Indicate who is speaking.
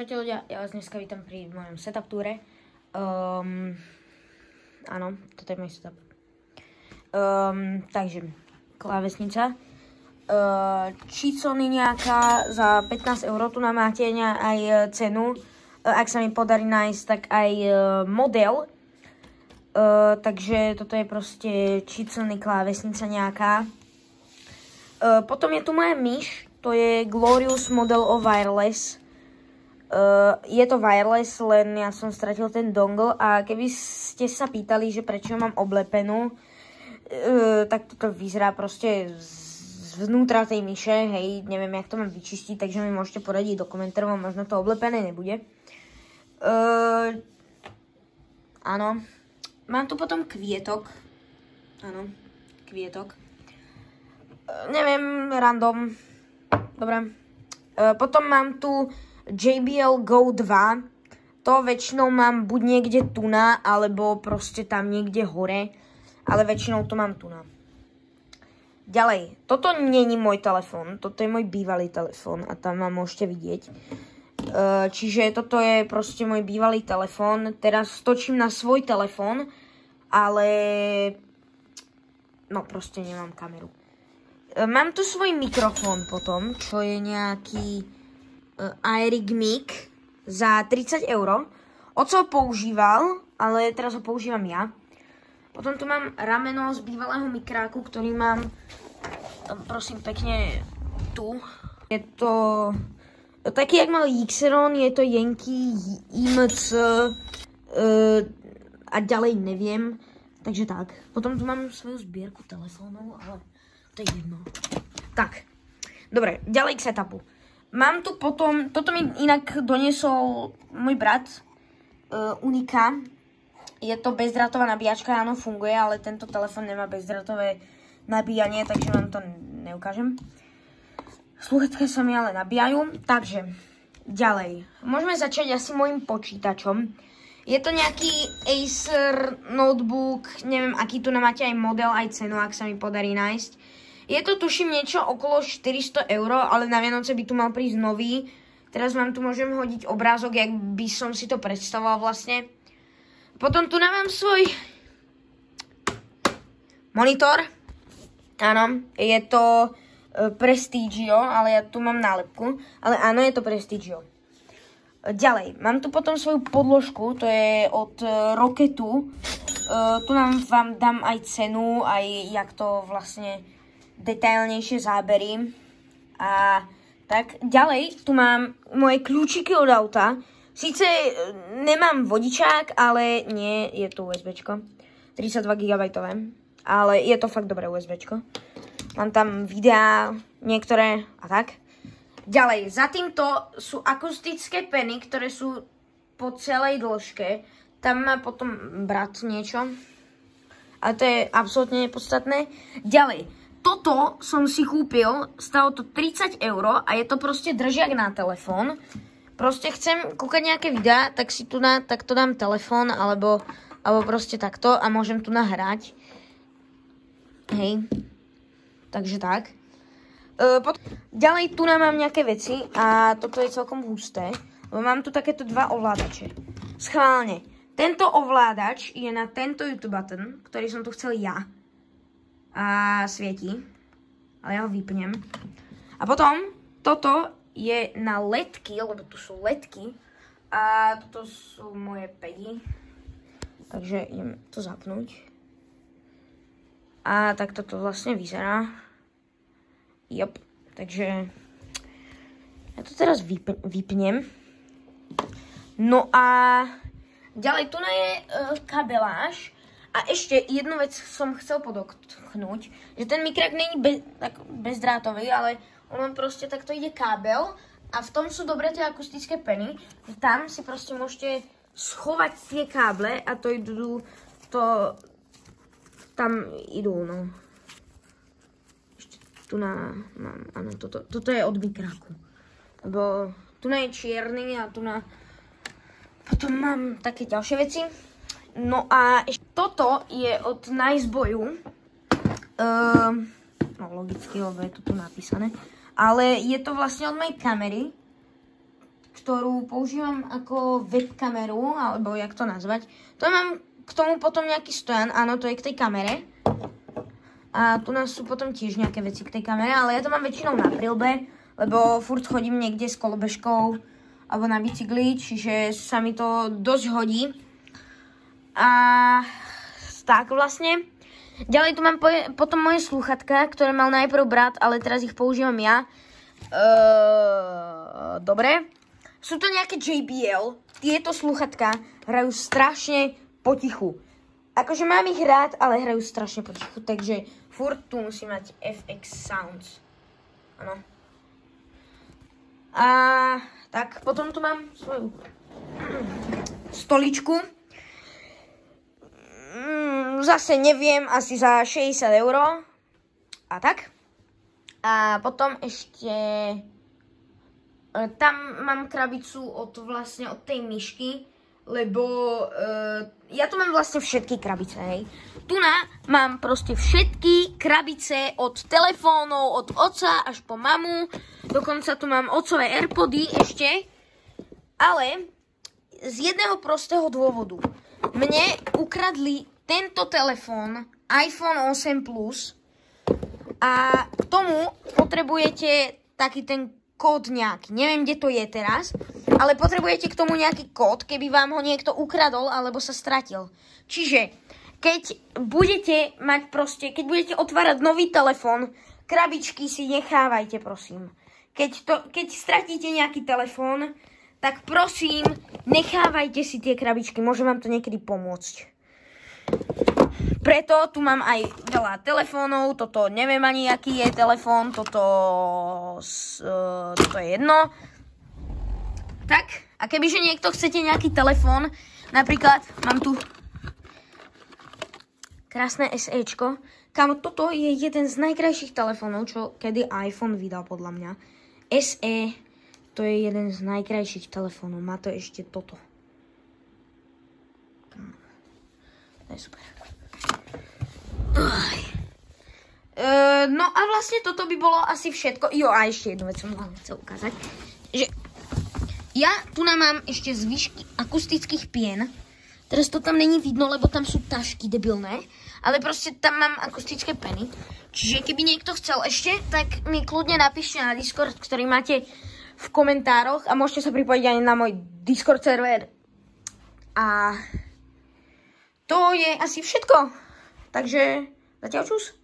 Speaker 1: Čaute ľudia, ja vás dneska vítam pri mojom setup túre. Áno, toto je môj setup. Takže, klávesnica. Čísony nejaká za 15 €, tu nám máte aj cenu. Ak sa mi podarí nájsť, tak aj model. Takže toto je proste číselný klávesnica nejaká. Potom je tu moja myš, to je Glorious Model of Wireless. Je to wireless, len ja som stratil ten dongle a keby ste sa pýtali, že prečo mám oblepenú, tak toto vyzerá proste zvnútra tej myše, hej, neviem, jak to mám vyčistiť, takže mi môžete poradiť do komentárov, možno to oblepené nebude. Áno, mám tu potom kvietok, áno, kvietok, neviem, random, dobre, potom mám tu JBL Go 2, to väčšinou mám buď niekde tuna, alebo proste tam niekde hore, ale väčšinou to mám tuna. Ďalej, toto není môj telefón, toto je môj bývalý telefón a tam ma môžete vidieť. Čiže toto je proste môj bývalý telefón, teraz točím na svoj telefón, ale no proste nemám kameru. Mám tu svoj mikrofón potom, čo je nejaký Aeric Mic za 30 €. Oco ho používal, ale teraz ho používam ja. Potom tu mám rameno z bývalého mikráku, ktorý mám, prosím pekne, tu. Je to taký, jak mal Xeron, je to Yankee IMC a ďalej neviem. Takže tak. Potom tu mám svoju zbierku telefónov, ale to je jedno. Tak, dobre, ďalej k setupu. Mám tu potom, toto mi inak doniesol môj brat, Unika. Je to bezdrátová nabíjačka, áno, funguje, ale tento telefón nemá bezdrátové nabíjanie, takže vám to neukážem. Slúchatka sa mi ale nabíjajú, takže ďalej. Môžeme začať asi môjim počítačom. Je to nejaký Acer notebook, neviem, aký tu máte aj model, aj cenu, ak sa mi podarí nájsť. Je to, tuším, niečo okolo 400 €, ale na Vianoce by tu mal prísť nový. Teraz vám tu môžem hodiť obrázok, jak by som si to predstavoval vlastne. Potom tu mám svoj monitor. Áno, je to Prestigio, ale ja tu mám nálepku. Ale áno, je to Prestigio. Ďalej, mám tu potom svoju podložku, to je od Rocketu. Tu vám dám aj cenu, aj jak to vlastne detailnejšie zábery. A tak ďalej, tu mám moje kľúčiky od auta. Sice nemám vodičák, ale nie, je tu USBčko. 32 GB, ale je to fakt dobré USBčko. Mám tam videá, niektoré a tak. Ďalej, za týmto sú akustické peny, ktoré sú po celej dĺžke. Tam má potom brat niečo. Ale to je absolútne nepodstatné. Ďalej, toto som si kúpil, stalo to 30 € a je to proste držiak na telefón. Proste chcem kúkať nejaké videá, tak si tu takto dám telefón, alebo proste takto a môžem tu nahrať. Hej. Takže tak. Ďalej tu mám nejaké veci a toto je celkom husté. Lebo mám tu takéto dva ovládače. Schválne. Tento ovládač je na tento YouTube button, ktorý som tu chcel ja. A svieti. Ale ja ho vypnem. A potom toto je na ledky, lebo tu sú ledky. A toto sú moje pedy. Takže idem to zapnúť. A tak toto vlastne vyzerá. Jop. Takže ja to teraz vypnem. No a ďalej tu je kabeláž. A ešte jednu vec som chcel podotknúť, že ten mikrák není bezdrátový, ale on proste takto ide kábel a v tom sú dobré tie akustické peny. Tam si proste môžete schovať tie káble a tam idú, no. Ešte tu mám, áno, toto je od mikráku. Lebo tu je čierny a potom mám také ďalšie veci. No a toto je od Niceboyu. No logicky, lebo je to tu napísané. Ale je to vlastne od mojej kamery. ktorú používam ako webkameru, alebo jak to nazvať. To mám k tomu potom nejaký stojan, áno, to je k tej kamere. A tu nás sú potom tiež nejaké veci k tej kamere, ale ja to mám väčšinou na prilbe, lebo furt chodím niekde s kolobežkou alebo na bicykli, čiže sa mi to dosť hodí. A tak vlastne. Ďalej tu mám potom moje slúchatka, ktoré mal najprv brat, ale teraz ich používam ja. Dobre. Sú to nejaké JBL. Tieto slúchatka hrajú strašne potichu. Akože mám ich rád, ale hrajú strašne potichu, takže furt tu musím mať FX Sounds. Áno. A tak, potom tu mám svoju stoličku. Zase neviem, asi za 60 €. A tak. A potom ešte tam mám krabicu od tej myšky, lebo ja tu mám vlastne všetky krabice, hej. Tu mám proste všetky krabice od telefónov, od otca až po mamu. Dokonca tu mám otcové AirPody ešte. Ale z jedného prostého dôvodu. Mne ukradli tento telefón iPhone 8 Plus a k tomu potrebujete taký ten kód nejaký. Neviem, kde to je teraz, ale potrebujete k tomu nejaký kód, keby vám ho niekto ukradol alebo sa stratil. Čiže keď budete otvárať nový telefón, krabičky si nechávajte, prosím. Keď stratíte nejaký telefón, tak prosím, nechávajte si tie krabičky, môže vám to niekedy pomôcť. Preto tu mám aj veľa telefónov, toto neviem ani, aký je telefón, toto je jedno. Tak, a kebyže niekto chcete nejaký telefón, napríklad mám tu krásne SEčko, kam toto je jeden z najkrajších telefónov, čo kedy iPhone vydal podľa mňa. SE, to je jeden z najkrajších telefónov, má to ešte toto. To je super. No a vlastne toto by bolo asi všetko. Jo, a ešte jednu vec som vám chcel ukázať. Že ja tu mám ešte zvyšky akustických pien. Teraz to tam není vidno, lebo tam sú tašky debilné. Ale proste tam mám akustické peny. Čiže keby niekto chcel ešte, tak mi kľudne napíšte na Discord, ktorý máte v komentároch. A môžete sa pripojiť aj na môj Discord server. A to je asi všetko. Takže zatiaľ čus.